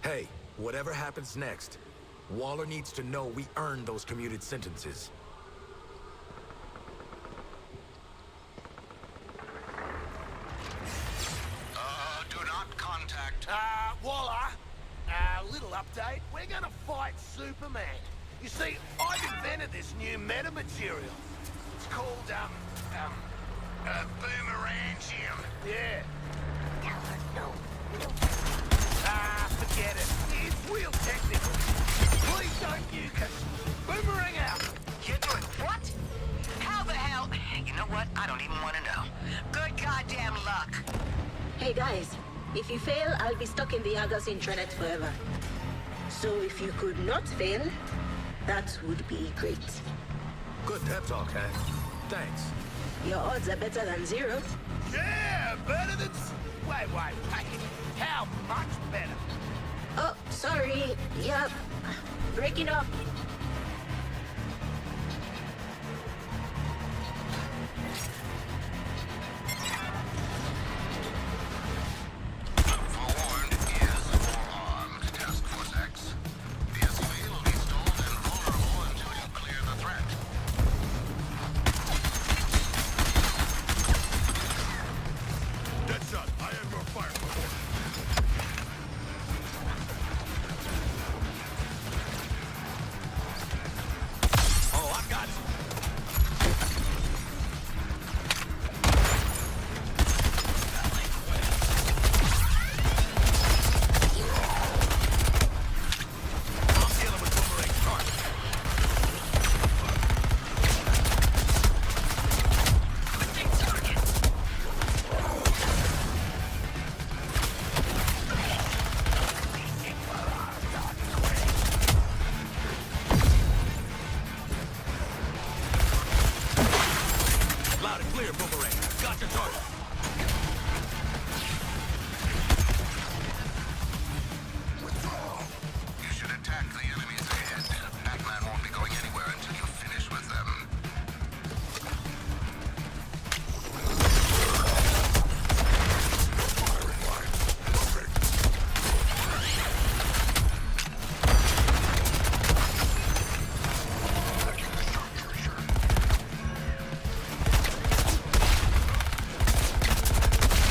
Hey, whatever happens next, Waller needs to know we earned those commuted sentences. Do not contact. Waller, little update. We're gonna fight Superman. You see, I've invented this new meta material. It's called, boomerangium. Yeah. Forget it. It's real technical. Please don't nuke us. Boomerang out. You're doing what? How the hell? You know what? I don't even want to know. Good goddamn luck. Hey guys, if you fail, I'll be stuck in the Argus intranet forever. So if you could not fail, that would be great. Good pep talk, Hank. Thanks. Your odds are better than 0. Yeah, better than... Wait. How much better? Oh, sorry. Yep. Breaking up. Forewarned is forearmed, Task Force X. The SUV will be stalled and vulnerable until you clear the threat. Deadshot, I am your fire support. Oh, I got you. I'm dealing with boomerang target. Loud and clear, boomerang. Got your target. You should attack the enemies ahead. Batman won't be going anywhere until you finish with them.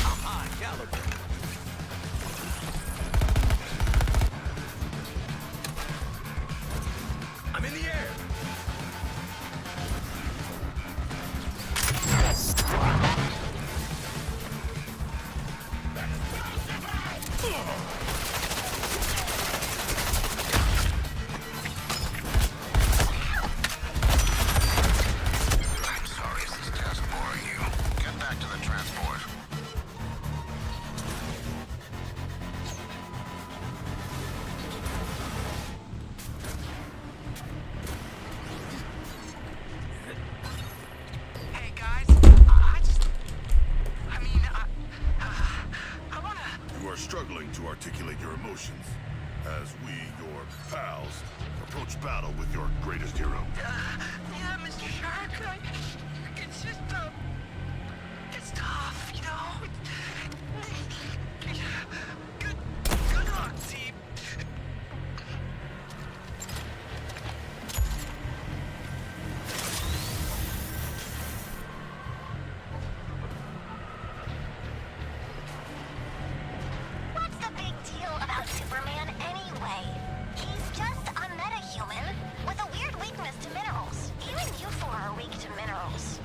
I'm high caliber. I'm in the air. I'm sorry if this task boring you. Get back to the transport. Hey guys, I wanna... You are struggling to articulate your emotions as we, your pals, approach battle with your greatest hero. Yeah, Mr. Shark, it's just, it's tough, you know? Good luck, team. What's the big deal about Superman anyway? He's just a metahuman with a weird weakness to minerals. Even you four are weak to minerals.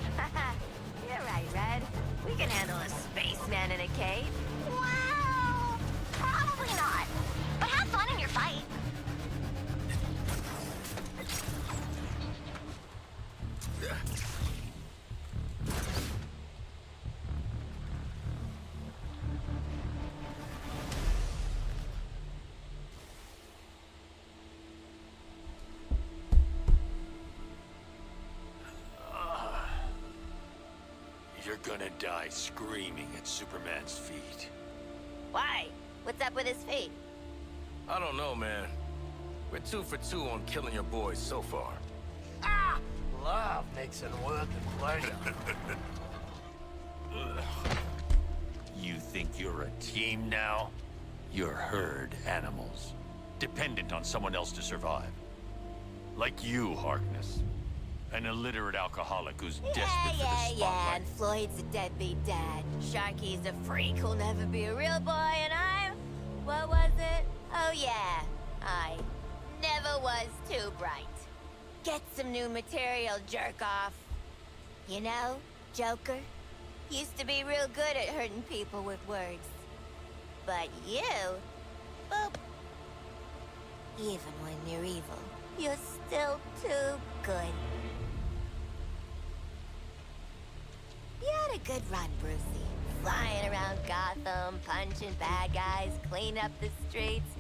You're right, Red. We can handle a spaceman in a cave. Well, probably not. But have fun in your fight. You're gonna die screaming at Superman's feet. Why? What's up with his feet? I don't know, man. We're 2 for 2 on killing your boys so far. Love makes it worth the pleasure. You think you're a team now? You're herd animals, dependent on someone else to survive. Like you, Harkness. An illiterate alcoholic who's desperate for the Yeah, spotlight. and Floyd's a deadbeat dad. Sharky's a freak who'll never be a real boy, and I'm... What was it? Oh yeah, I never was too bright. Get some new material, jerk off. You know, Joker used to be real good at hurting people with words. But you, boop. Even when you're evil, you're still too good. You had a good run, Brucey. Flying around Gotham, punching bad guys, clean up the streets,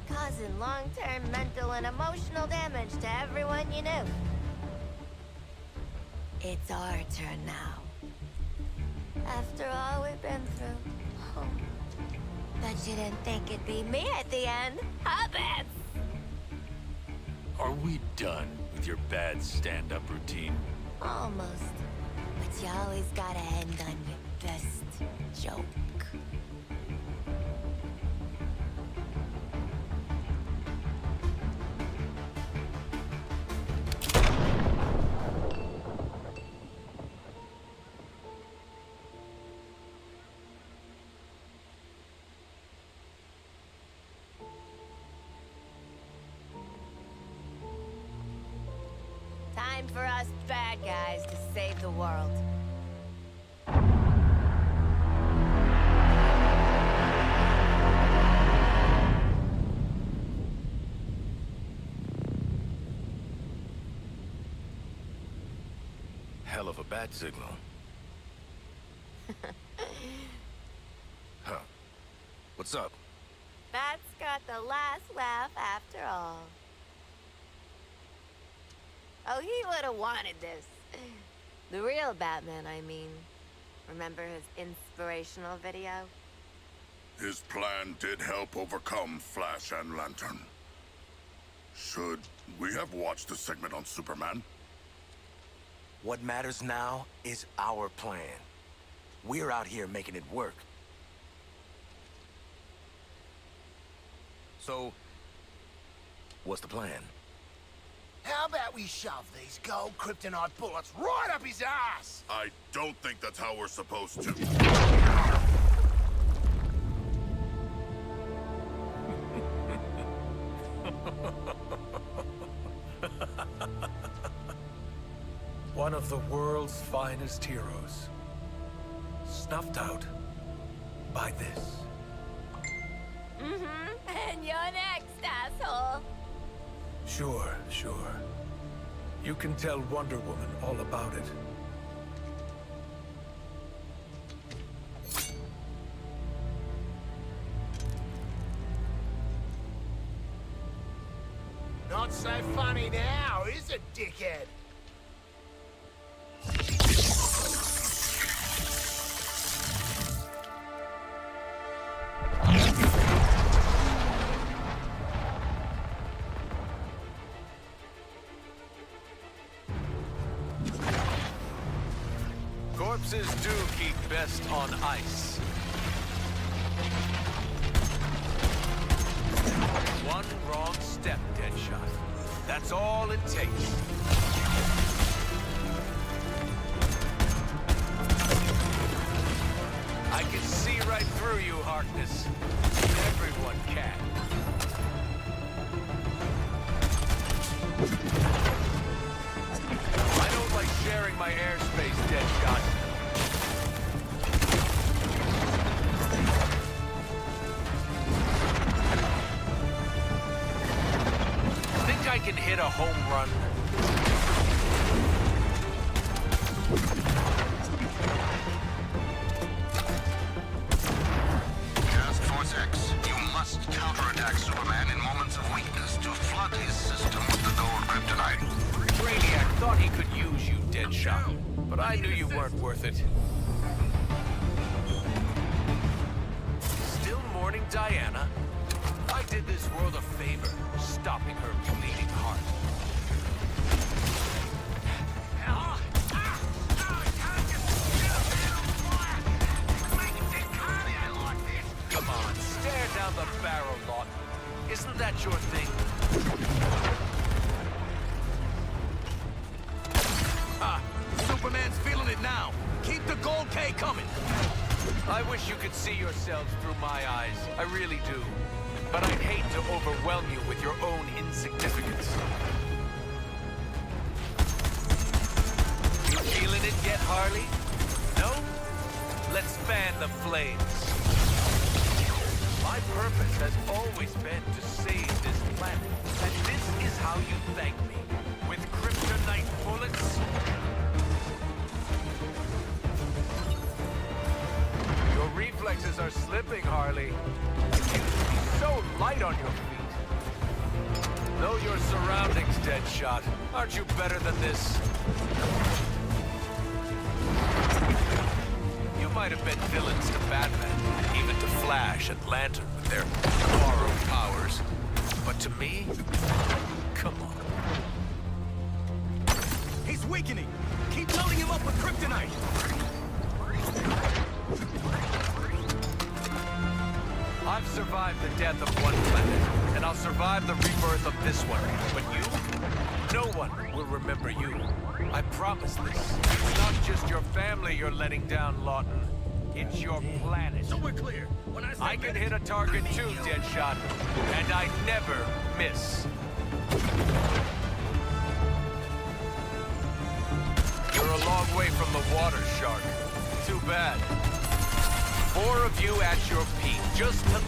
causing long-term mental and emotional damage to everyone you knew. It's our turn now. After all we've been through. Oh. Bet you didn't think it'd be me at the end, huh, Bats? Are we done with your bad stand-up routine? Almost. But you always gotta end on your best joke. Time for us bad guys to save the world. Hell of a bat signal. Huh. What's up? Bat's got the last laugh after all. Oh, he would have wanted this. The real Batman, I mean. Remember his inspirational video? His plan did help overcome Flash and Lantern. Should we have watched the segment on Superman? What matters now is our plan. We're out here making it work. So, what's the plan? How about we shove these gold kryptonite bullets right up his ass? I don't think that's how we're supposed to. One of the world's finest heroes. Snuffed out by this. And you're next, asshole. Sure, sure. You can tell Wonder Woman all about it. Not so funny now, is it, dickhead? Corpses do keep best on ice. One wrong step, Deadshot. That's all it takes. I can see right through you, Harkness. Everyone can. I don't like sharing my airspace, Deadshot. Think I can hit a home run? Task Force X, you must counterattack Superman in moments of weakness to flood his system with the gold kryptonite. Brainiac thought he could use you, Deadshot, but I knew you weren't worth it. Still mourning Diana? I did this world a favor, stopping her bleeding heart. Come on, stare down the I wish you could see yourselves through my eyes. I really do. But I'd hate to overwhelm you with your own insignificance. You feeling it yet, Harley? No? Let's fan the flames. My purpose has always been to save this planet. And this is how you thank me. With kryptonite bullets? Your reflexes are slipping, Harley. You used to be so light on your feet. Know your surroundings, Deadshot. Aren't you better than this? You might have been villains to Batman, even to Flash and Lantern with their borrowed powers. But to me, come on. He's weakening! Keep loading him up with kryptonite! I've survived the death of one planet, and I'll survive the rebirth of this one. But you? No one will remember you. I promise this. It's not just your family you're letting down, Lawton. It's your planet. So we're clear. When I can hit a target too, Deadshot, and I never miss. You're a long way from the water, Shark. Too bad. 4 of you at your peak, just to...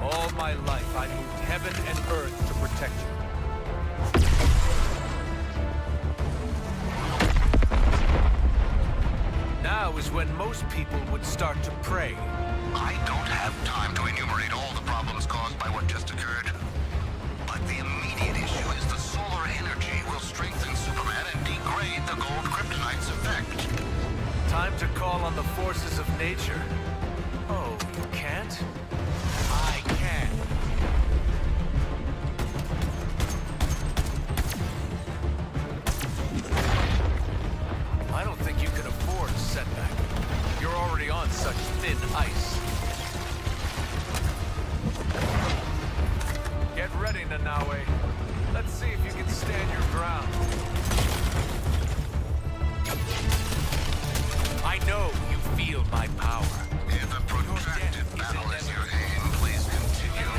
All my life, I moved heaven and earth to protect you. Now is when most people would start to pray. I don't have time to enumerate all the problems caused by what just occurred. But the immediate issue is the solar energy will strengthen Superman and degrade the gold kryptonite's effect. Time to call on the forces of nature. Oh, you can't? I can. I don't think you can afford a setback. You're already on such thin ice. Get ready, Nanaue. Let's see if you can stand your ground. I know you feel my power. If a protracted battle is your aim, please continue.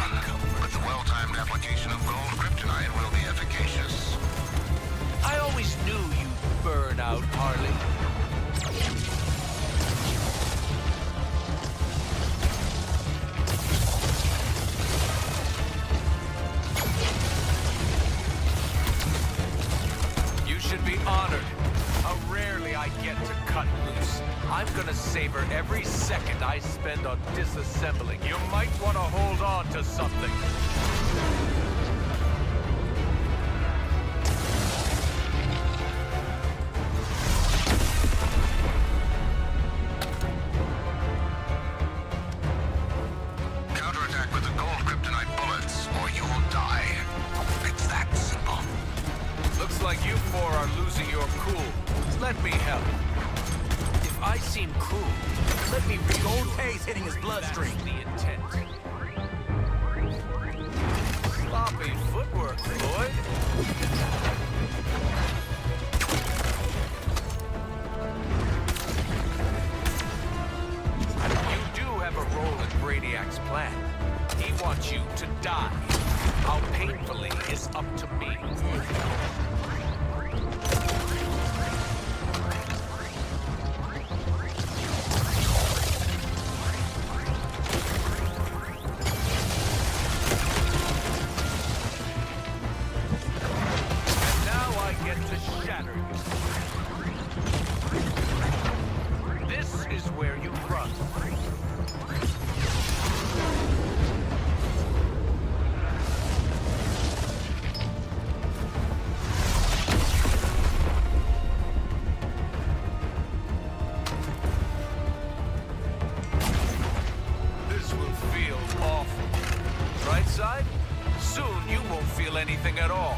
But the well-timed application of gold kryptonite will be efficacious. I always knew you'd burn out, Harley. You should be honored. How rarely I get to cut loose. I'm gonna savor every second I spend on disassembling. You might want to hold on to something. Counterattack with the gold kryptonite bullets, or you will die. It's that simple. Looks like you 4 are losing your cool. Let me help. If I seem cruel, let me read Gold haze hitting his bloodstream. That's the intent. Sloppy footwork, Floyd. You do have a role in Brainiac's plan. He wants you to die. How painfully is up to me. This is where you run. This will feel awful. Right side? Soon you won't feel anything at all.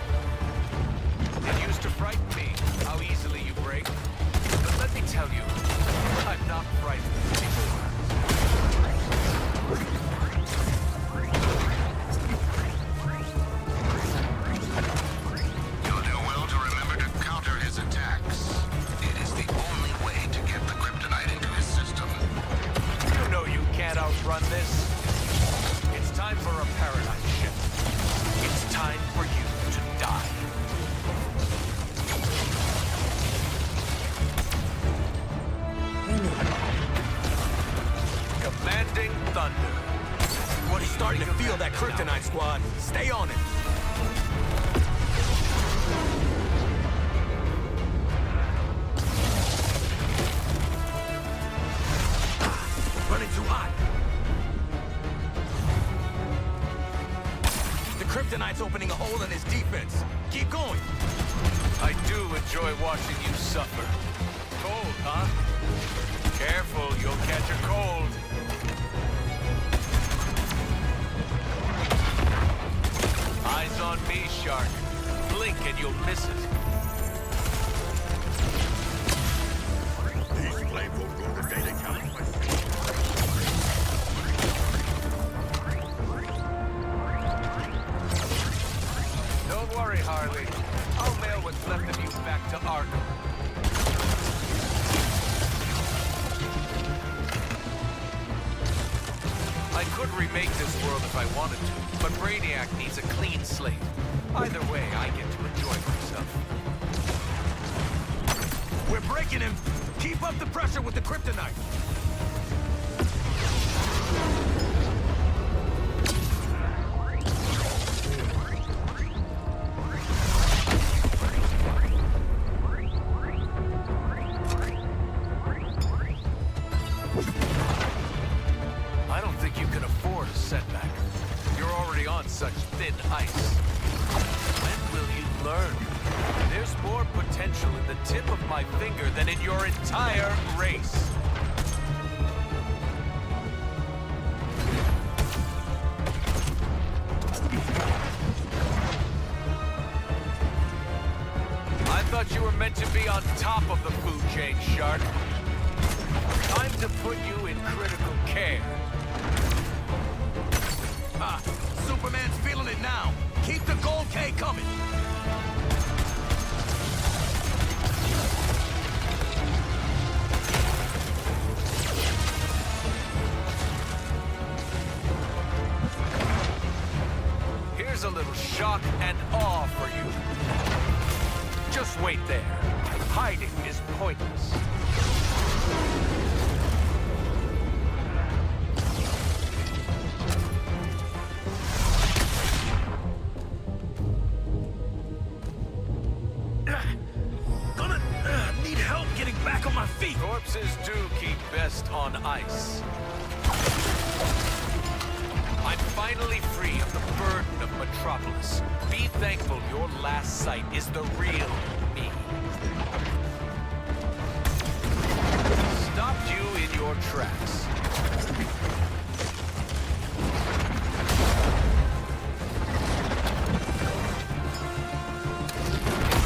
It used to frighten me how easily you break. But let me tell you, I'm not frightened anymore. You'll do well to remember to counter his attacks. It is the only way to get the kryptonite into his system. feel that kryptonite, squad. Stay on it. Running too hot. The kryptonite's opening a hole in his defense. Keep going. I do enjoy watching you suffer. Cold, huh? Careful, you'll catch a cold. Eyes on me, Shark. Blink and you'll miss it. These flames will go to daily count. Don't worry, Harley. I'll mail what's left of you back to Arkham. I could remake this world if I wanted to, but Brainiac needs a clean slate. Either way, I get to enjoy myself. We're breaking him. Keep up the pressure with the kryptonite. I don't think you can afford a setback. You're already on such thin ice. When will you learn? There's more potential in the tip of my finger than in your entire race. I thought you were meant to be on top of the food chain, Shark. Time to put you in critical care. Superman's feeling it now. Keep the gold K coming. Here's a little shock and awe for you. Just wait there. Hiding is pointless. Need help getting back on my feet. Corpses do keep best on ice. I'm finally free of the burden of Metropolis. Be thankful your last sight is the real me. Stopped you in your tracks.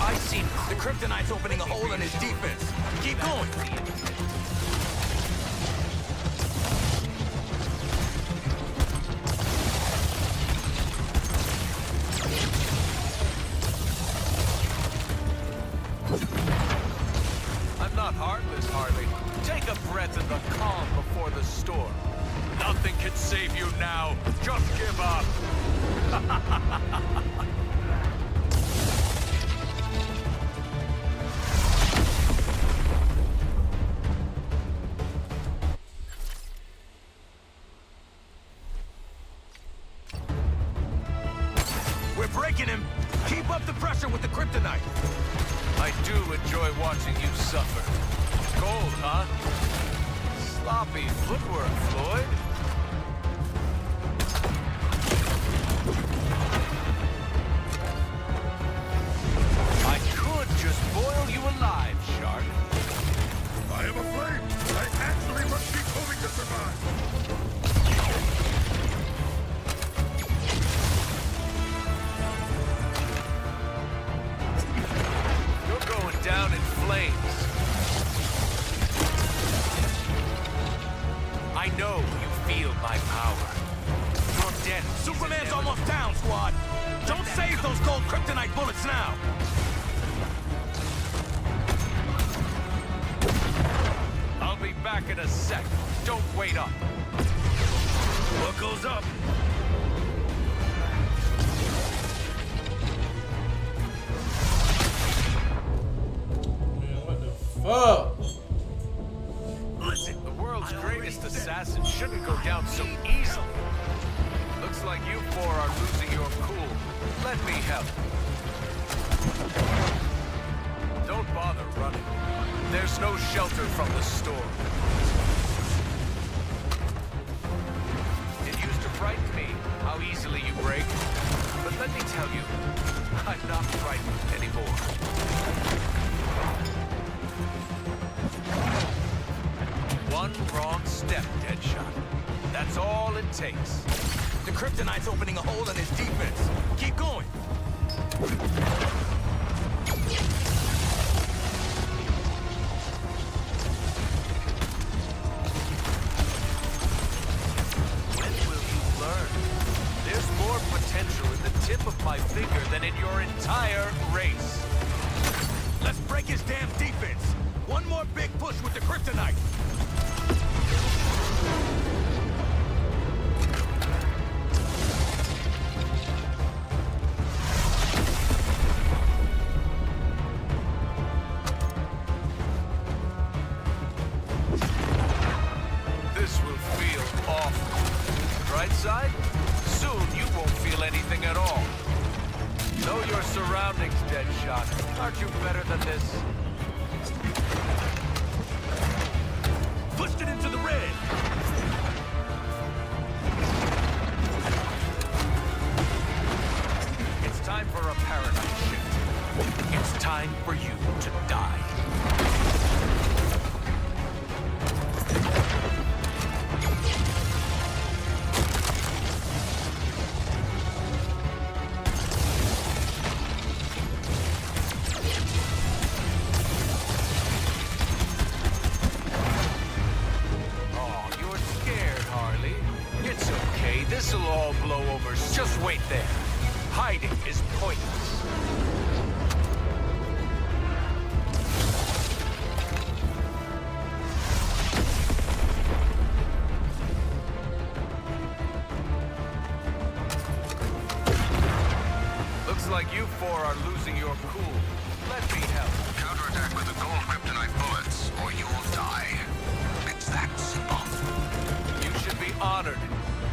I see The kryptonite's opening a hole in his defense. Keep going. I'm not heartless, Harley. Take a breath in the calm before the storm. Nothing can save you now. Just give up. We're breaking him. Keep up the pressure with the kryptonite. I do enjoy watching you suffer. Cold, huh? Sloppy footwork, Floyd. I could just boil you alive, Shark. I am afraid I actually must be moving to survive. You're going down in flames. I know you feel my power. Your death is Superman's inevitable. almost down, squad. Don't save those gold kryptonite bullets now. I'll be back in a sec. Don't wait up. What goes up? Fuck. Listen, the world's greatest assassin shouldn't go down so easily. Looks like you four are losing your cool. Let me help. Don't bother running. There's no shelter from the storm. It used to frighten me how easily you break. But let me tell you, I'm not frightened anymore. One wrong step, Deadshot. That's all it takes. The Kryptonite's opening a hole in his defense. Keep going. When will you learn? There's more potential in the tip of my finger than in your entire race. Let's break his damn defense. One more big push with the Kryptonite. This will feel awful. Right side? Soon you won't feel anything at all. Know your surroundings, Deadshot. Aren't you better than this? Pushed it into the red. It's time for a paradigm shift. It's time for you to die. Oh, you're scared, Harley. It's okay. This'll all blow over. Just wait there. Hiding is pointless. Looks like you four are losing your cool. Let me help. Counterattack with the gold kryptonite bullets, or you'll die. It's that simple. You should be honored.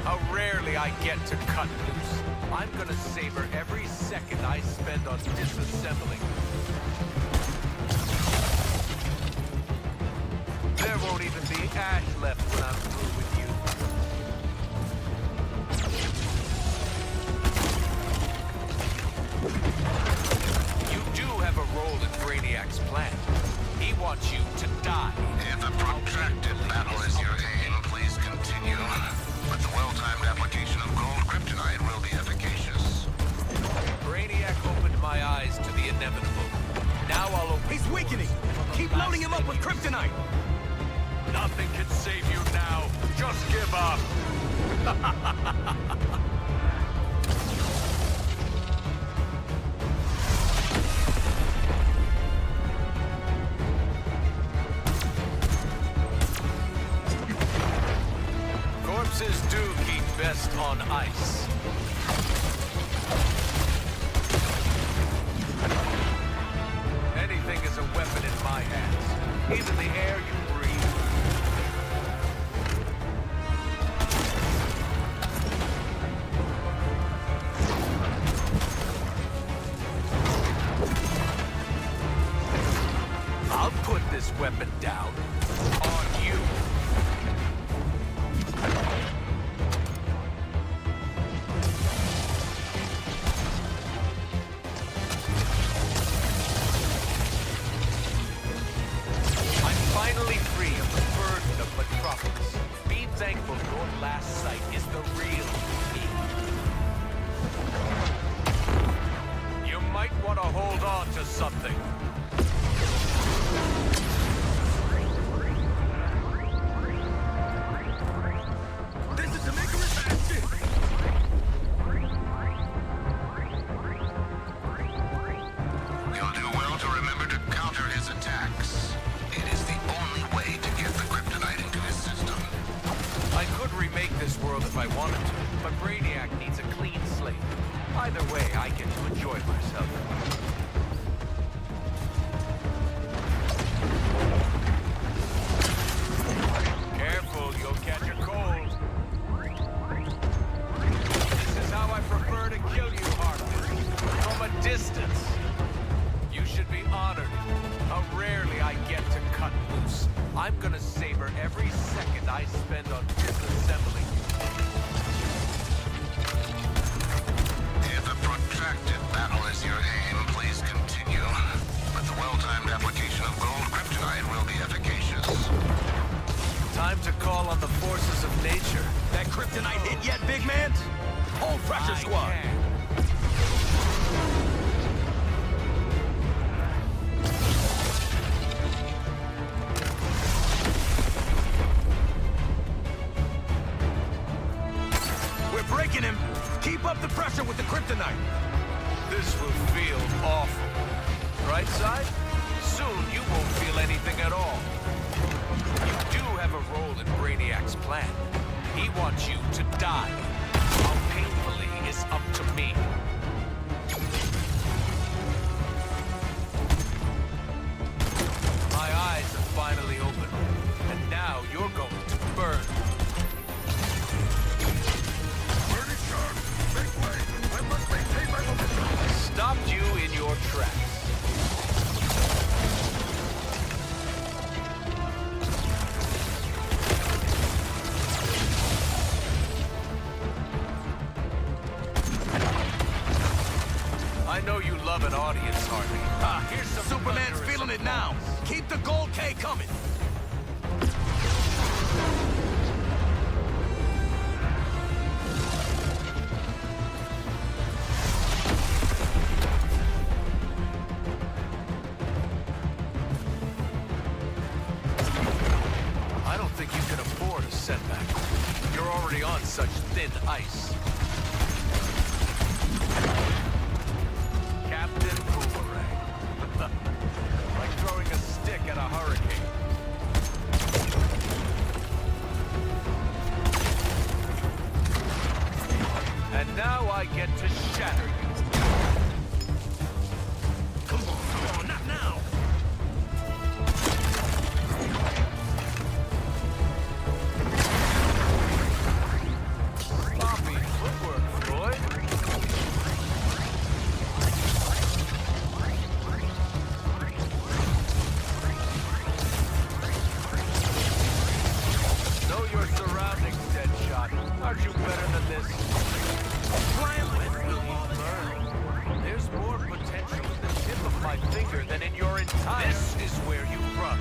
How rarely I get to cut loose. I'm gonna savor every second I spend on disassembling. There won't even be ash left when I'm through with you. You do have a role in Brainiac's plan. He wants you to die. If a protracted battle is your aim, please continue. But the well-timed application of gold kryptonite will be efficacious. Brainiac opened my eyes to the inevitable. Now I'll open He's weakening. Keep loading him up with Kryptonite. Nothing can save you now. Just give up. Corpses do keep best on ice. Anything is a weapon in my hands. Even the air you breathe. I'll put this weapon down on you. I'm finally free of the burden of Metropolis. Be thankful your last sight is the real me. You might want to hold on to something. This is the Icarus action. You'll do well to remember to counter his attacks. It is the only way to get the kryptonite into his system. I could remake this world if I wanted to, but Brainiac needs a clean slate. Either way, I get to enjoy myself. Careful, you'll catch a cold. how rarely I get to cut loose. I'm gonna savor every second I spend on disassembling. If a protracted battle is your aim, please continue. But the well-timed application of gold kryptonite will be efficacious. Time to call on the forces of nature. That kryptonite hit yet, big man? Hold pressure, squad. We're breaking him. Keep up the pressure with the kryptonite. This will feel awful. Right side? Soon you won't feel anything at all. You do have a role in Brainiac's plan. He wants you to die. How painfully is up to me. My eyes are finally open, and now you're going to burn. Pretty sharp. Make way. I must maintain my momentum. Stopped you in your tracks. I know you love an audience, Harley. Here's some Superman's thunderous feeling it now. Keep the gold K coming. I don't think you can afford a setback. You're already on such thin ice. Captain Boomerang. Like throwing a stick at a hurricane. And now I get to shatter you. Come on, not now. Sloppy footwork, Floyd. Know your surroundings, Deadshot. Aren't you better than this? When will you learn? There's more potential in the tip of my finger than in your entire... This is where you run.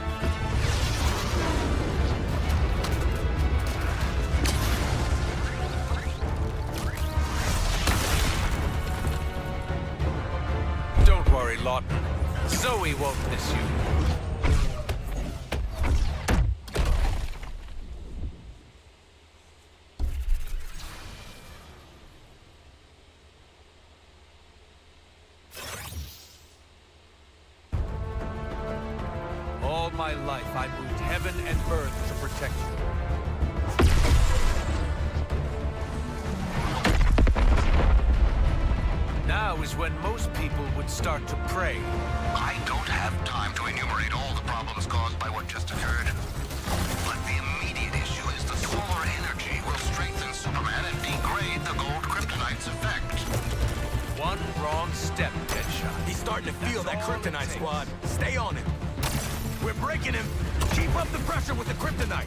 Don't worry, Lawton. Zoe won't miss you. All my life, I moved heaven and earth to protect you. Now is when most people would start to pray. I don't have time to enumerate all the problems caused by what just occurred. But the immediate issue is the solar energy will strengthen Superman and degrade the gold kryptonite's effect. One wrong step, Deadshot. He's starting to feel that kryptonite, squad. Stay on it. We're breaking him. Keep up the pressure with the kryptonite.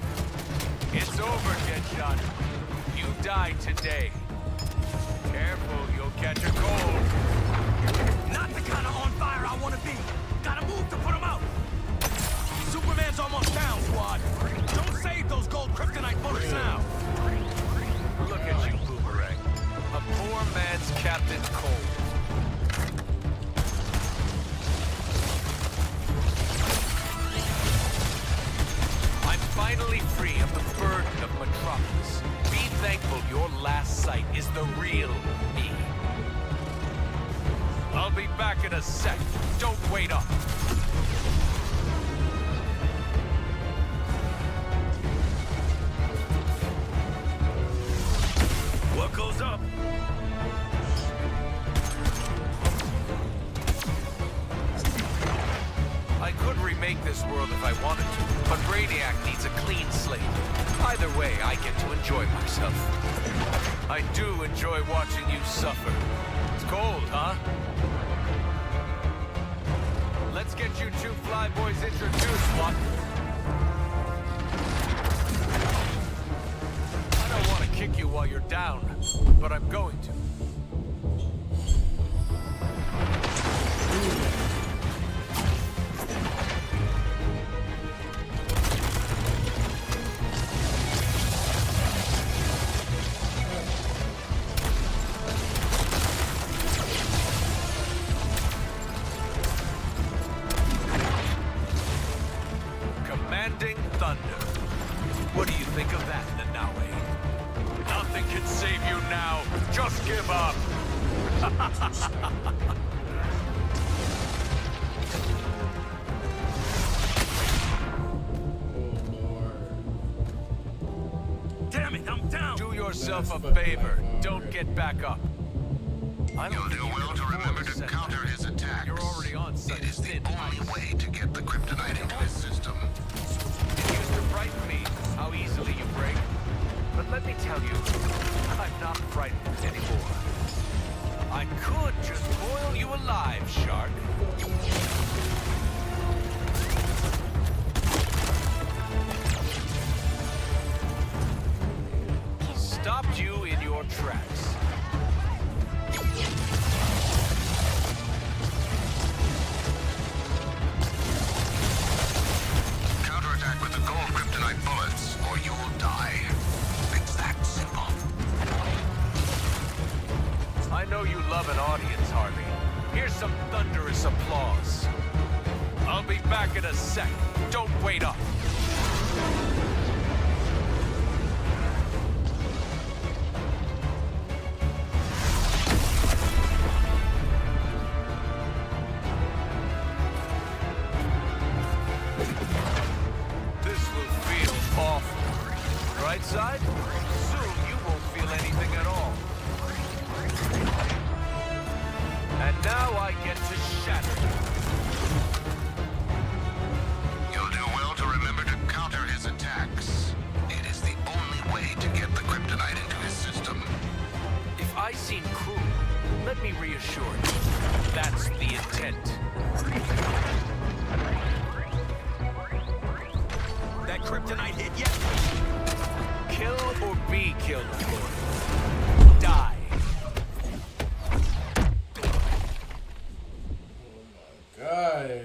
It's over, Deadshot. You die today. Careful, you'll catch a cold. Not the kind of on fire I want to be. Gotta move to put him out. Superman's almost down, squad. Don't save those gold kryptonite bullets now. Look at you, Boomerang. A poor man's Captain Cold. I'm finally free of the burden of Metropolis. Be thankful your last sight is the real me. I'll be back in a sec. Don't wait up. What goes up? I could remake this world if I wanted to, but Brainiac needs a clean slate. Either way, I get to enjoy myself. I do enjoy watching you suffer. It's cold, huh? Let's get you two flyboys introduced, what? I don't want to kick you while you're down, but I'm going to. Commanding Thunder. What do you think of that, Nanaue? Nothing can save you now. Just give up. Damn it, I'm down! Do yourself a favor. Don't get back up. I don't You'll think do you well can to afford remember to set counter that. his attacks. You're already on such It is the thin only ice. way to get the kryptonite into his system. It used to frighten me how easily you break. But let me tell you, I'm not frightened anymore. I could just boil you alive, Shark. Stopped you in your tracks. Counterattack with the gold kryptonite bullets, or you'll die. It's that simple. I know you love an audience, Harley. Here's some thunderous applause. I'll be back in a sec. Don't wait up. This will feel awful. Right side? Soon you won't feel anything at all. And now I get to shatter you. You'll do well to remember to counter his attacks. It is the only way to get the kryptonite into his system. If I seem cruel, let me reassure you. That's the intent. That kryptonite hit yet? Kill or be killed, Floyd. Die. God.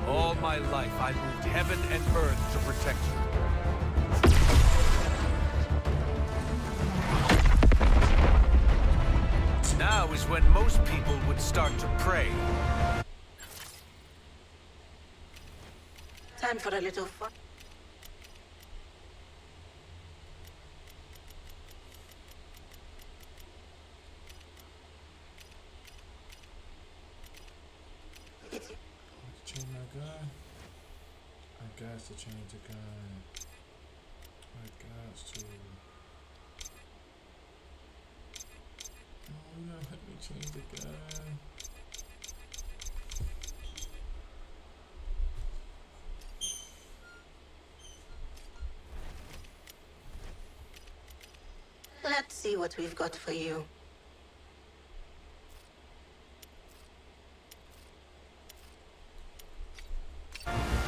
All my life, I moved heaven and earth to protect you. Now is when most people would start to pray. Time for a little fun. Change my gun. I got to change the gun. I got to. Oh no, let me change the gun. Let's see what we've got for you.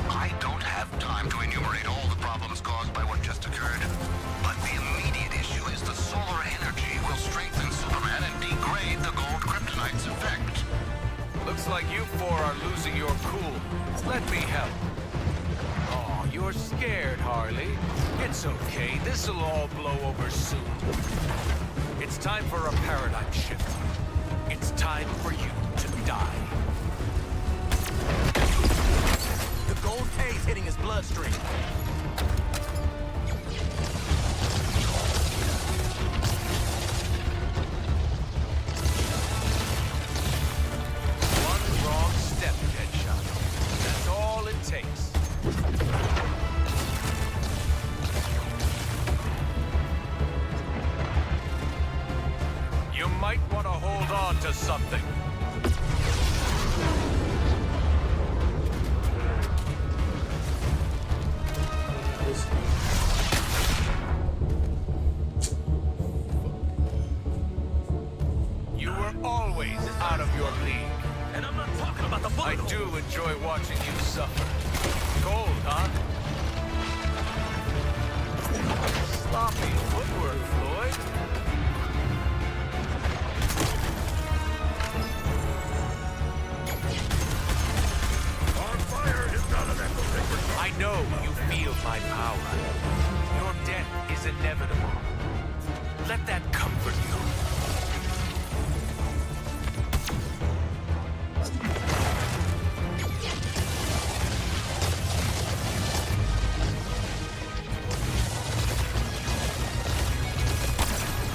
I don't have time to enumerate all the problems caused by what just occurred. But the immediate issue is the solar energy will strengthen Superman and degrade the gold kryptonite's effect. Looks like you four are losing your cool. Let me help. Oh, you're scared, Harley. It's okay. This'll all blow over soon. It's time for a paradigm shift. It's time for you to die. The gold haze hitting his bloodstream. One wrong step, Deadshot. That's all it takes. You might want to hold on to something. out of your league. And I'm not talking about the I bullet do hole. enjoy watching you suffer. Cold, huh? Sloppy footwork, Floyd. Our fire is not an echo chamber. I know you feel my power. Your death is inevitable. Let that comfort you.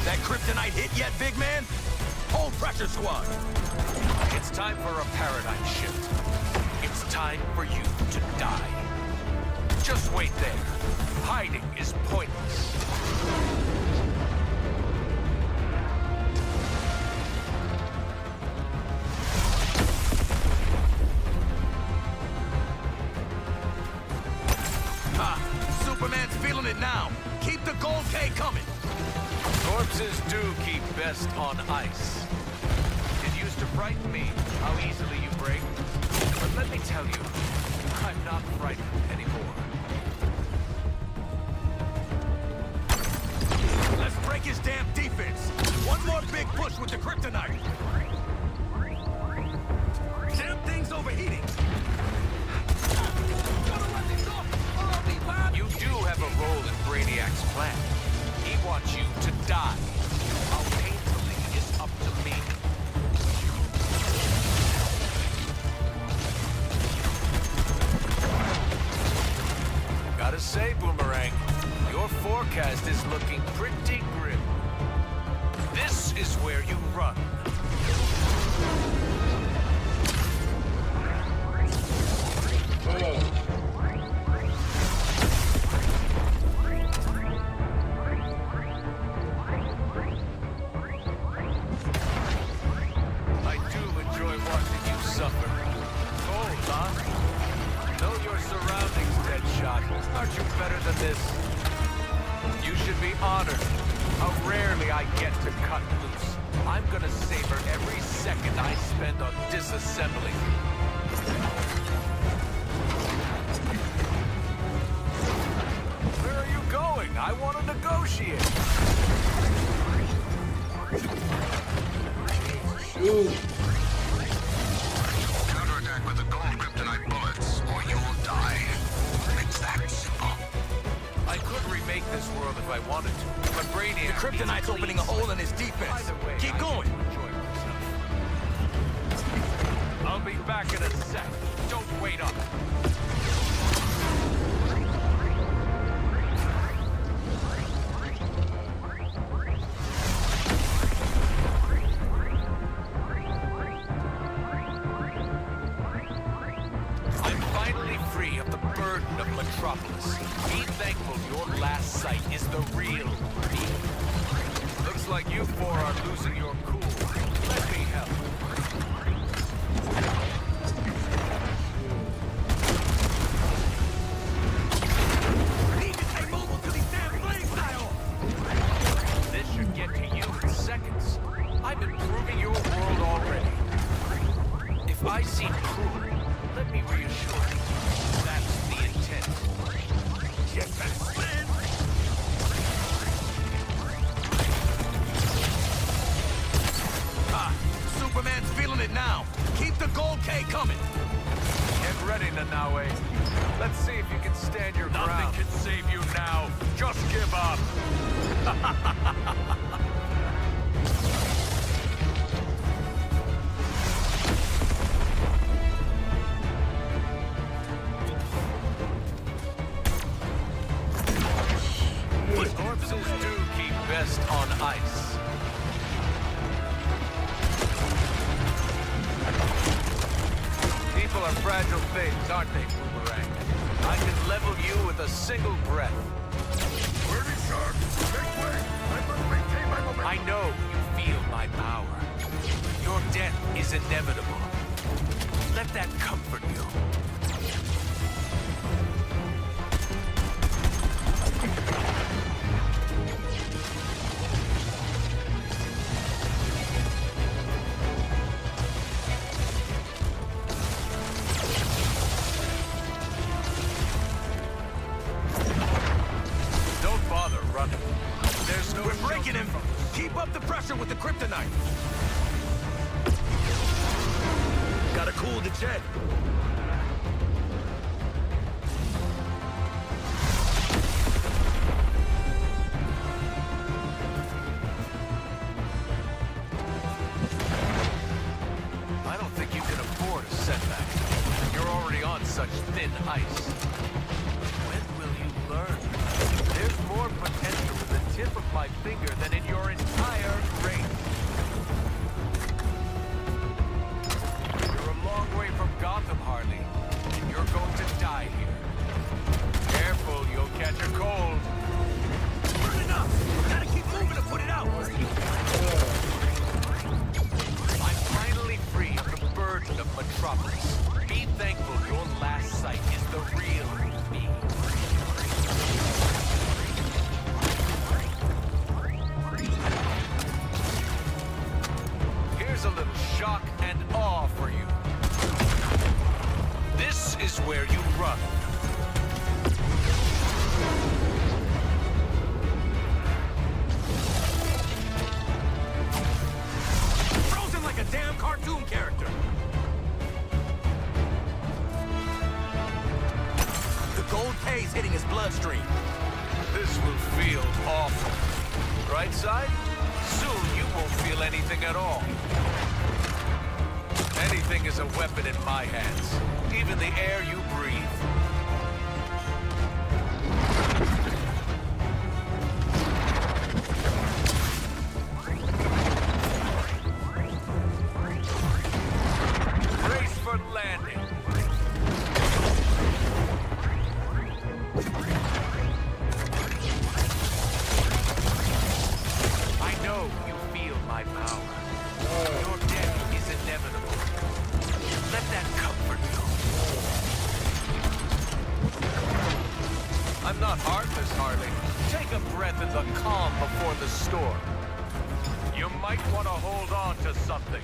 That kryptonite hit yet, big man? Hold pressure, squad. It's time for a paradigm shift. It's time for you to die. Just wait there. Hiding is pointless. Superman's feeling it now. Keep the gold K coming. Corpses do keep best on ice. It used to frighten me how easily you break. But let me tell you, I'm not frightened anymore. Let's break his damn defense. One more big push with the kryptonite. Damn thing's overheating. You do have a role in Brainiac's plan. He wants you to die. How painfully is up to me. Gotta say, Boomerang, your forecast is looking pretty grim. This is where you run. I do enjoy watching you suffer. Cold, huh? Know your surroundings, Deadshot. Aren't you better than this? You should be honored. How rarely I get to cut loose. I'm gonna savor every second I spend on disassembling you. Where are you going? I want to negotiate. Counterattack with the gold kryptonite bullets, or you'll die. It's that simple. I could remake this world if I wanted to, but Brainiac... The kryptonite's opening a hole in his defense. Either way, Keep I going. get to enjoy myself. I'll be back in a sec. Don't wait up. I'm finally free of the burden of Metropolis. Be thankful your last sight is the real me. Looks like you four are losing your cool. Let me help. Need to take mobile till these damn flames die off. This should get to you in seconds. I'm improving your world already. If I seem cruel, let me reassure you. That's the intent. Yes, that's man. Superman's feeling it now. Keep the gold K coming. Get ready, Nanaue. Let's see if you can stand your ground. Nothing can save you now. Just give up. Corpses do keep best on ice. People are fragile things, aren't they, Boomerang? I can level you with a single breath. Burning shark! Make way! I must maintain my momentum! I know you feel my power. Your death is inevitable. Let that comfort you. We're breaking him. Keep up the pressure with the kryptonite. Gotta cool the jet. I don't think you can afford a setback. You're already on such thin ice. When will you learn? There's more potential in the tip of my finger than in your entire range. You're a long way from Gotham, Harley. And you're going to die here. Careful, you'll catch a cold. Burn it up! Gotta keep moving to put it out! I'm finally free of the burden of Metropolis. Be thankful your last sight is the real me. Here's a little shock and awe for you. This is where you run. Frozen like a damn cartoon character. The gold K's hitting his bloodstream. This will feel awful. Right side? Soon you won't feel anything at all. Anything is a weapon in my hands. Even the air you breathe. Brace for landing. I know you feel my power. Your death is inevitable. Let that comfort you. I'm not heartless, Harley. Take a breath in the calm before the storm. You might want to hold on to something.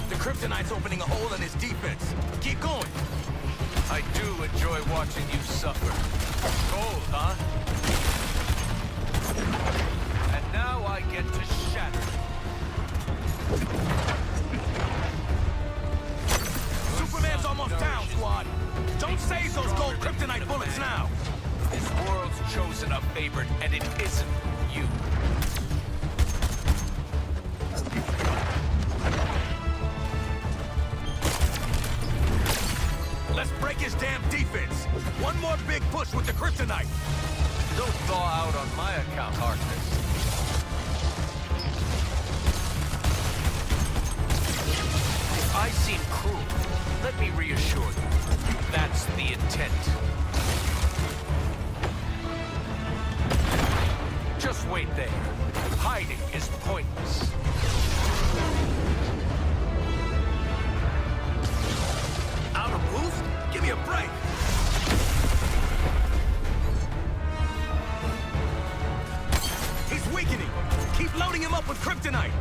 The kryptonite's opening a hole in his defense. Keep going. I do enjoy watching you suffer. Cold, huh? And now I get to shatter. Superman's almost down, squad. Don't save those gold kryptonite bullets now. This world's chosen a favorite, and it isn't you. Let's break his damn defense. One more big push with the kryptonite. Don't thaw out on my account, Harkness. If I seem cruel, let me reassure you. That's the intent. Just wait there. Hiding is pointless. Out of boost? Give me a break. He's weakening. Keep loading him up with kryptonite.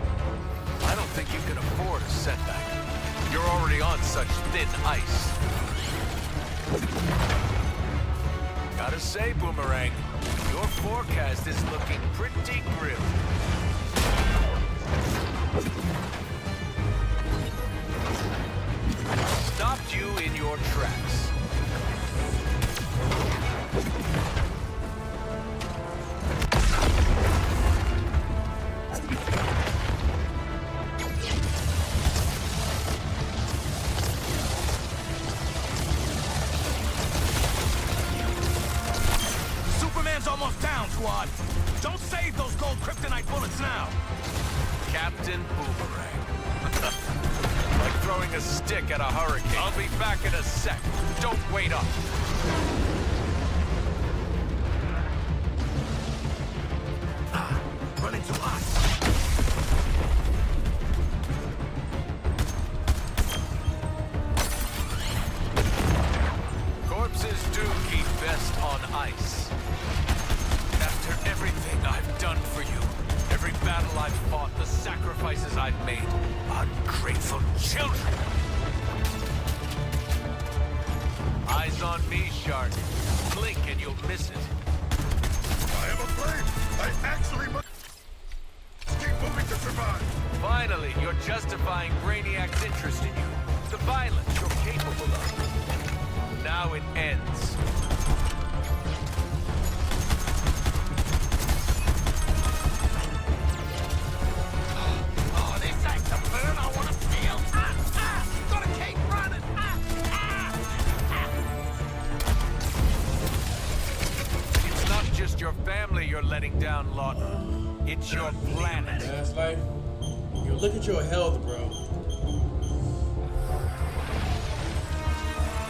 I don't think you can afford a setback. You're already on such thin ice. Gotta say, Boomerang, your forecast is looking pretty grim. Stopped you in your tracks. Superman's almost down, squad. Don't save those gold kryptonite bullets now. Captain Boomerang. Like throwing a stick at a hurricane. I'll be back in a sec. Don't wait up. Run into us. Corpses do keep best on ice. After everything I've done for you, every battle I've fought, the sacrifices promises I've made. Ungrateful children! Eyes on me, Shark. Blink and you'll miss it. I am afraid I actually must keep moving to survive. Finally, you're justifying Brainiac's interest in you. The violence you're capable of. Now it ends. Oh, this ain't the burn I want to feel. Gotta keep running. It's not just your family you're letting down, Lawton. It's your planet. Yeah, it's like, yo, look at your health, bro.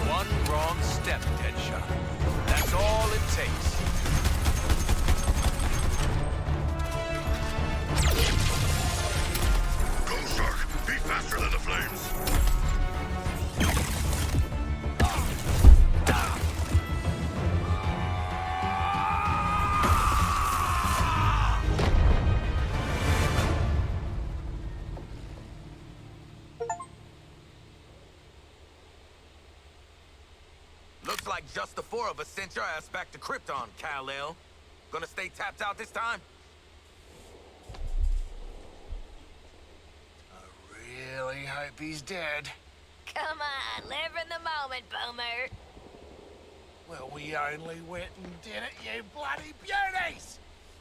One wrong step, Deadshot. That's all it takes. Go, Shark. Be faster than the flames. Looks like just the four of us sent your ass back to Krypton, Kal-El. Gonna stay tapped out this time? I really hope he's dead. Come on, live in the moment, Boomer. Well, we only went and did it, you bloody beauties!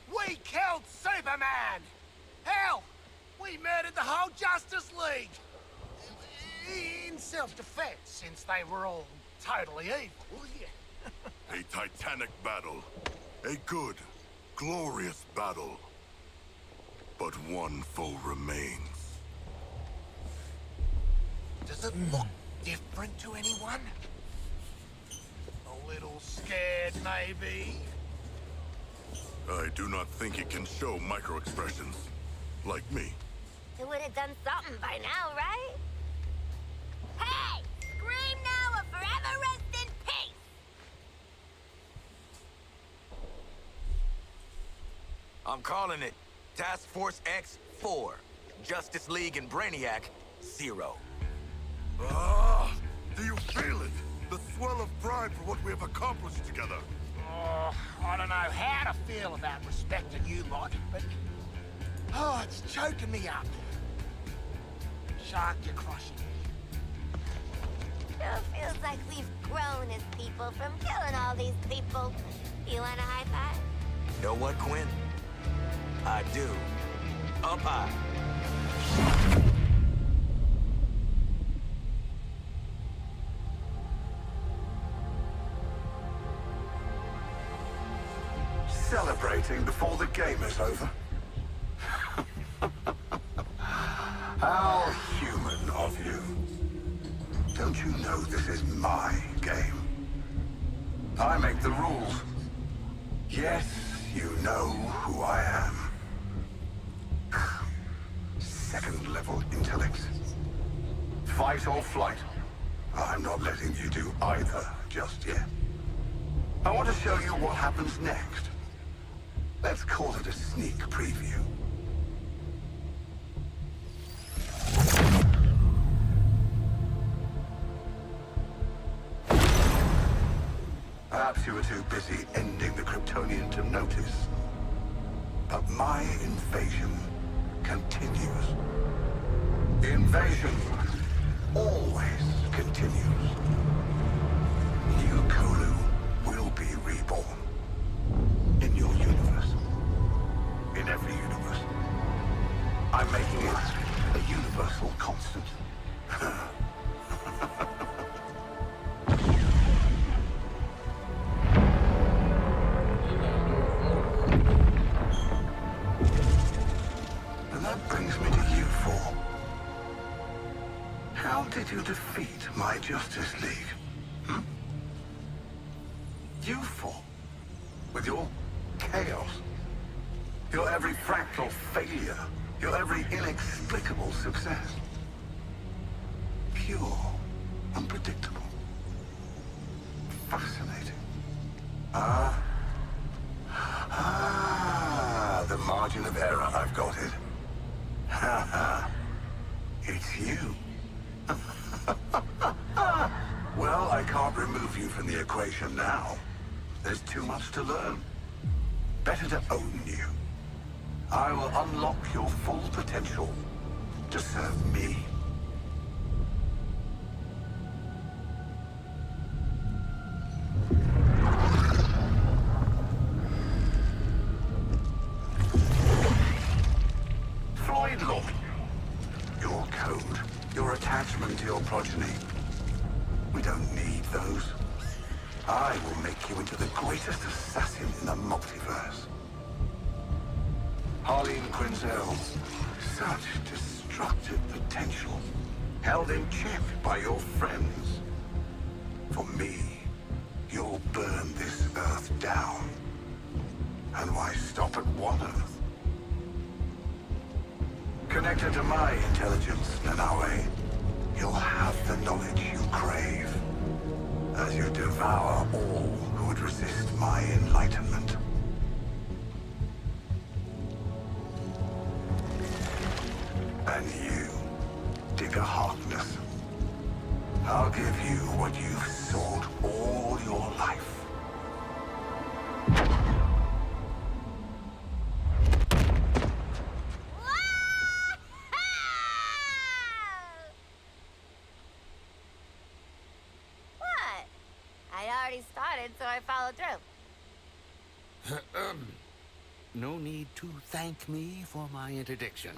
We killed Superman! Hell, we murdered the whole Justice League! In self-defense, since they were all totally evil, yeah. A titanic battle. A good, glorious battle. But one foe remains. Does it look different to anyone? A little scared, maybe? I do not think it can show micro-expressions. Like me. It would have done something by now, right? Hey! Scream now or forever rest in peace! I'm calling it Task Force X-4. Justice League and Brainiac, 0. Ah! Do you feel it? The swell of pride for what we have accomplished together. Oh, I don't know how to feel about respecting you lot, but... Oh, it's choking me up. Shark, you're crushing me. It feels like we've grown as people from killing all these people. You want a high five? Know what, Quinn? I do. Up high. Celebrating before the game is over? How human of you. Don't you know this is my game? I make the rules. Yes, you know who I am. Second-level intellect. Fight or flight. I'm not letting you do either just yet. I want to show you what happens next. Let's call it a sneak preview. Perhaps you were too busy ending the Kryptonian to notice. But my invasion continues. The invasion always continues. New Kolu will be reborn. In your universe. In every universe. I'm making it a universal constant. And that brings me to you four. How did you defeat my Justice League? Hmm? You four. With your chaos. Your every fractal failure. Your every inexplicable success. Pure. Unpredictable. Fascinating. The margin of error, I've got it. Ha ha. It's you. Well, I can't remove you from the equation now. There's too much to learn. Better to own you. I will unlock your full potential to serve me. Floyd Law. Your code, your attachment to your progeny. We don't need those. I will make you into the greatest assassin in the multiverse. Harleen Quinzel, such destructive potential, held in check by your friends. For me, you'll burn this Earth down. And why stop at one Earth? Connected to my intelligence, Nanaue, you'll have the knowledge you crave, as you devour all who would resist my enlightenment. And you, Digger Harkness, I'll give you what you've sought all your life. What? I'd already started, so I followed through. No need to thank me for my interdiction.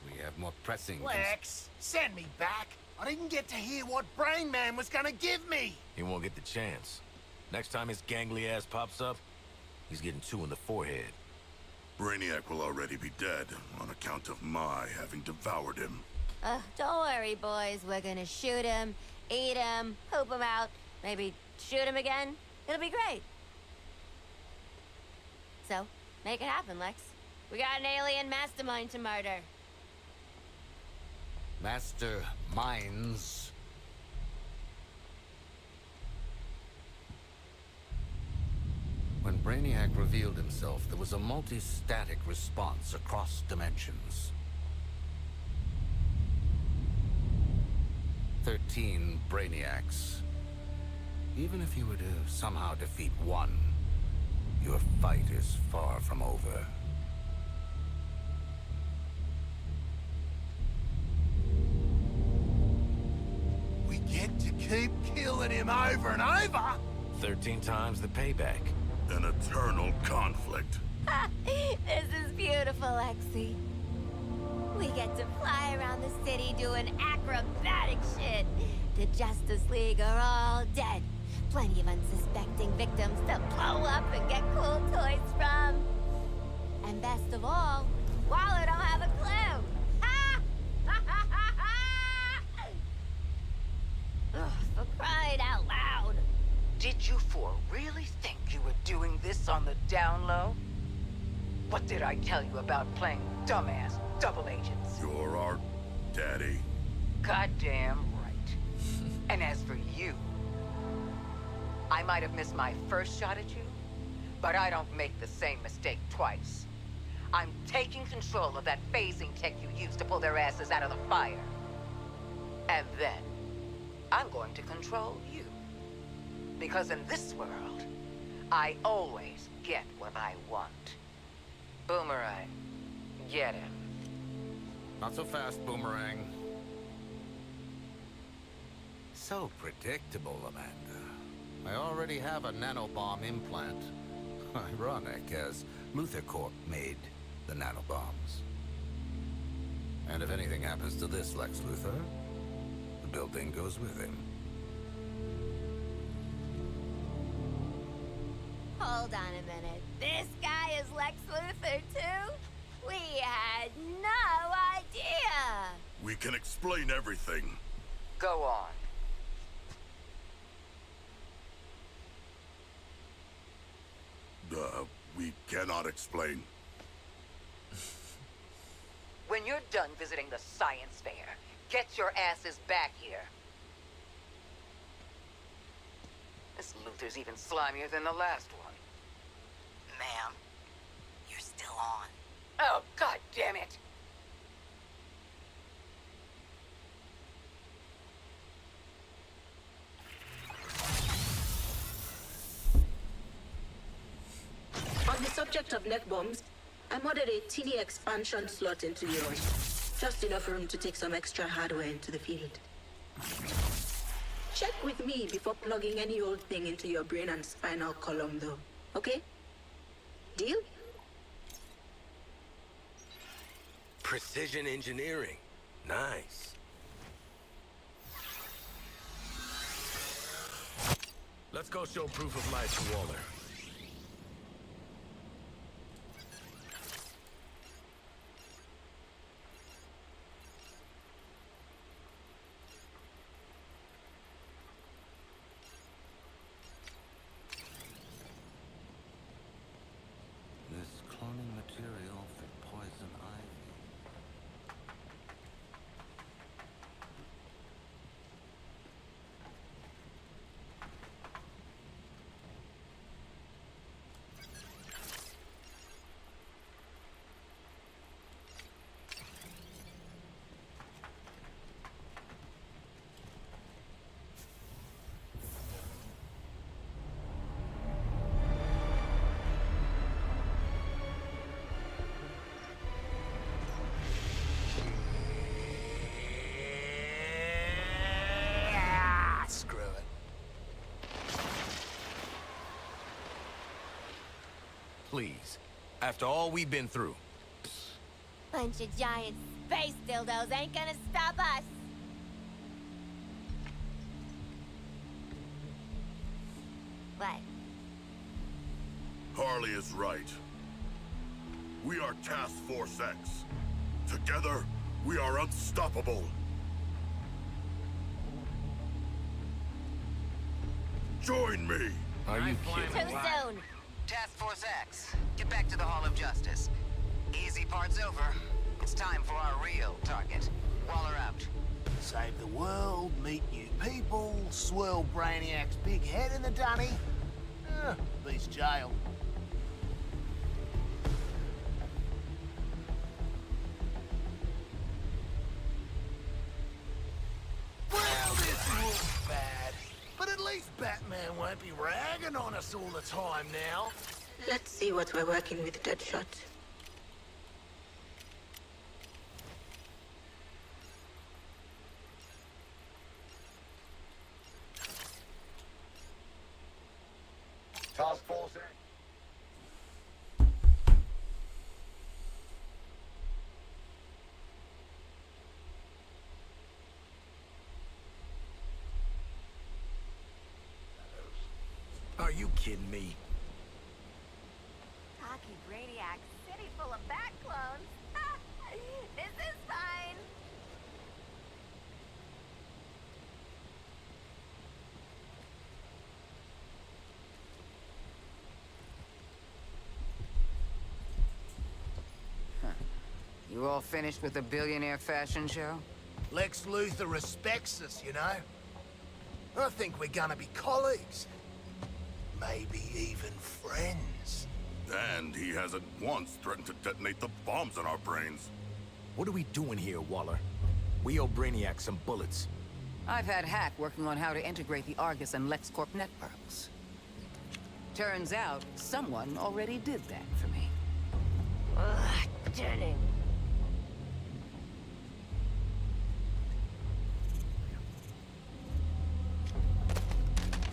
We have more pressing... Lex, send me back. I didn't get to hear what Brain Man was gonna give me. He won't get the chance. Next time his gangly ass pops up, he's getting 2 in the forehead. Brainiac will already be dead on account of my having devoured him. Don't worry, boys. We're gonna shoot him, eat him, poop him out, maybe shoot him again. It'll be great. So, make it happen, Lex. We got an alien mastermind to murder. Master minds. When Brainiac revealed himself, there was a multi-static response across dimensions. 13 Brainiacs. Even if you were to somehow defeat one, your fight is far from over. We get to keep killing him over and over. 13 times the payback. An eternal conflict. This is beautiful, Lexi. We get to fly around the city doing acrobatic shit. The Justice League are all dead. Plenty of unsuspecting victims to blow up and get cool toys from. And best of all, Waller don't have a clue. Ugh, for crying out loud. Did you four really think you were doing this on the down low? What did I tell you about playing dumbass double agents? You're our daddy. Goddamn right. And as for you, I might have missed my first shot at you, but I don't make the same mistake twice. I'm taking control of that phasing tech you used to pull their asses out of the fire. And then, I'm going to control you. Because in this world, I always get what I want. Boomerang, get him. Not so fast, Boomerang. So predictable, Amanda. I already have a nanobomb implant. Ironic, as Luthor Corp made the nanobombs. And if anything happens to this Lex Luthor, the building goes with him. Hold on a minute. This guy is Lex Luthor, too? We had no idea. We can explain everything. Go on. We cannot explain. When you're done visiting the science fair, get your asses back here. This Luthor's even slimier than the last one. Ma'am, you're still on. Oh, god damn it! subject of neck bombs, I modded a teeny expansion slot into yours. Just enough room to take some extra hardware into the field. Check with me before plugging any old thing into your brain and spinal column, though. Okay? Deal? Precision engineering. Nice. Let's go show proof of life to Waller. This cloning material for poison ivy. Screw it. Please. After all we've been through. Bunch of giant space dildos ain't gonna stop us. What? Harley is right. We are Task Force X. Together, we are unstoppable. Join me! Are you kidding? Too soon. Task Force X, get back to the Hall of Justice. Easy part's over. It's time for our real target. Waller out. Save the world, meet new people, swirl Brainiac's big head in the dunny. Beats jail. Well, this looks bad. But at least Batman won't be ragging on us all the time now. Let's see what we're working with, Deadshot. Task Force X. Are you kidding me? Cocky Brainiac, city full of bat clones. This is fine. You all finished with the billionaire fashion show? Lex Luthor respects us, you know. I think we're gonna be colleagues. Maybe even friends. And he hasn't once threatened to detonate the bombs in our brains. What are we doing here, Waller? We owe Brainiac some bullets. I've had Hack working on how to integrate the Argus and LexCorp networks. Turns out, someone already did that for me. Ugh, Jenny.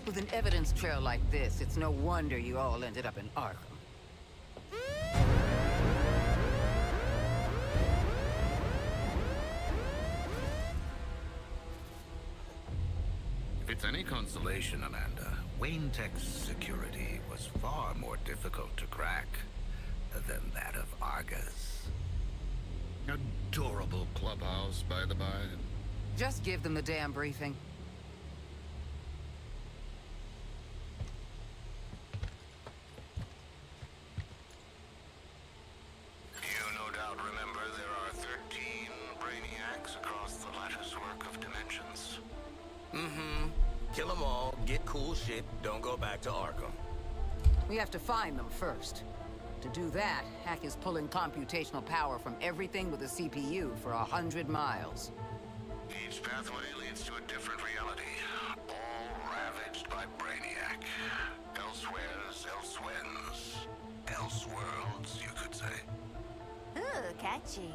With an evidence trail like this, it's no wonder you all ended up in Arkham. If it's any consolation, Amanda, Wayne Tech's security was far more difficult to crack than that of Argus. Adorable clubhouse, by the by. Just give them the damn briefing. You no doubt remember there are 13 Brainiacs across the lattice work of dimensions. Mm-hmm. Kill them all, get cool shit, don't go back to Arkham. We have to find them first. To do that, Hack is pulling computational power from everything with a CPU for 100 miles. Each pathway leads to a different reality, all ravaged by Brainiac. Elsewheres, elsewhens, Elseworlds, you could say. Ooh, catchy.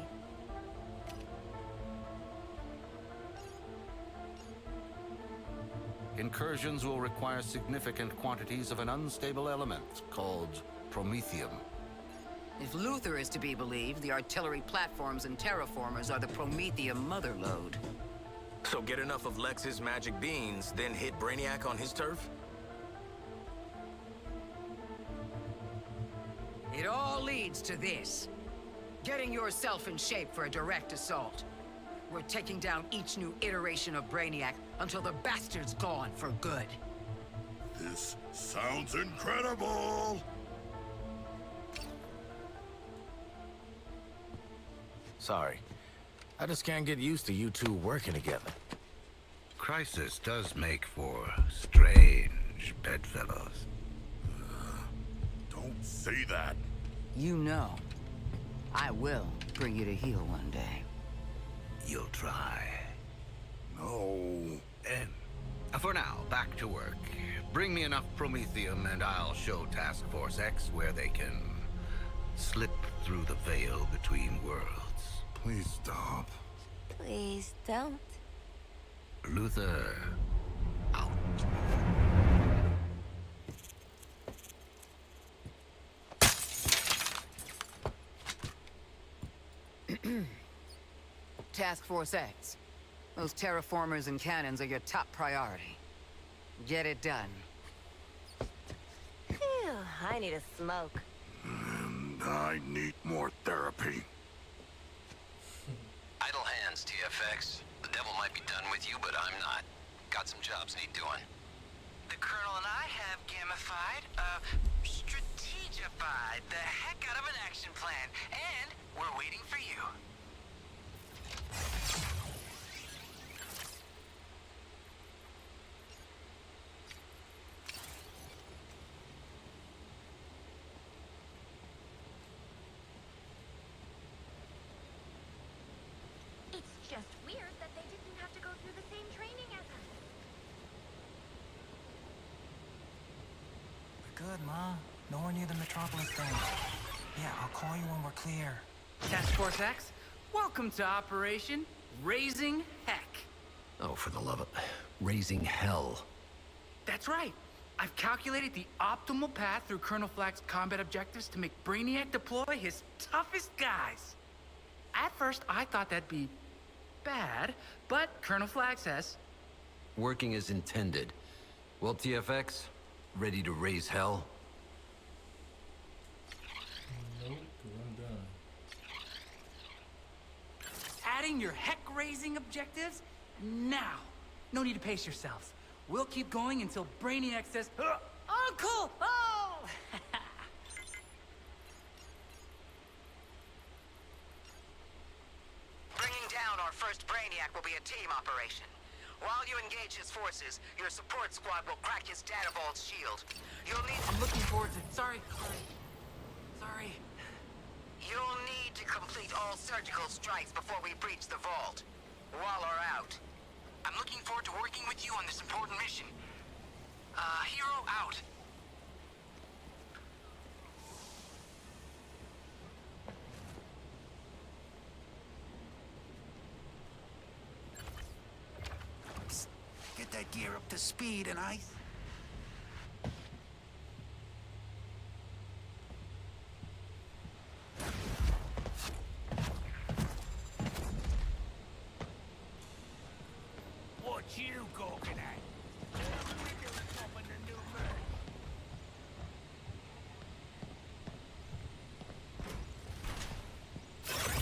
Incursions will require significant quantities of an unstable element called promethium. If Luther is to be believed, the artillery platforms and terraformers are the promethium motherlode. So get enough of Lex's magic beans, then hit Brainiac on his turf? It all leads to this. Getting yourself in shape for a direct assault. We're taking down each new iteration of Brainiac until the bastard's gone for good. This sounds incredible! Sorry. I just can't get used to you two working together. Crisis does make for strange bedfellows. Don't say that. You know, I will bring you to heel one day. You'll try. No. For now, back to work. Bring me enough promethium and I'll show Task Force X where they can slip through the veil between worlds. Please stop. Please don't. Luther, out. Task Force X. Those terraformers and cannons are your top priority. Get it done. Phew, I need a smoke. And I need more therapy. Idle hands, TFX. The devil might be done with you, but I'm not. Got some jobs need doing. The Colonel and I have gamified, strategified the heck out of an action plan, and we're waiting for you. It's just weird that they didn't have to go through the same training as us. We're good, Ma. Nowhere near the Metropolis thing. Yeah, I'll call you when we're clear. Task Force X, welcome to Operation Raising Heck. Oh, for the love of... Raising hell. That's right. I've calculated the optimal path through Colonel Flack's combat objectives to make Brainiac deploy his toughest guys. At first, I thought that'd be bad, but Colonel Flack says... Working as intended. Well, TFX, ready to raise hell? Nope, 'cause I'm done. Adding your heck-raising objectives? Now! No need to pace yourselves. We'll keep going until Brainiac says, Uncle! Oh! Bringing down our first Brainiac will be a team operation. While you engage his forces, your support squad will crack his data vault's shield. You'll need to... I'm looking forward to... Sorry. You'll need to complete all surgical strikes before we breach the vault. Waller out. I'm looking forward to working with you on this important mission. Hero out. Psst. Get that gear up to speed and I... What you gawking at?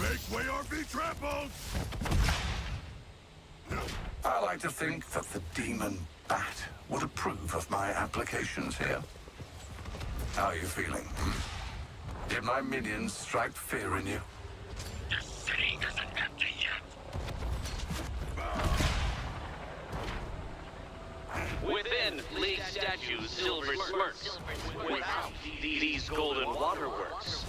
Make way or be trampled! I like to think that the demon bat would approve of my applications here. How are you feeling? Did my minions strike fear in you? The city isn't empty yet. Within, League statues Silver smirks. Without, these golden waterworks.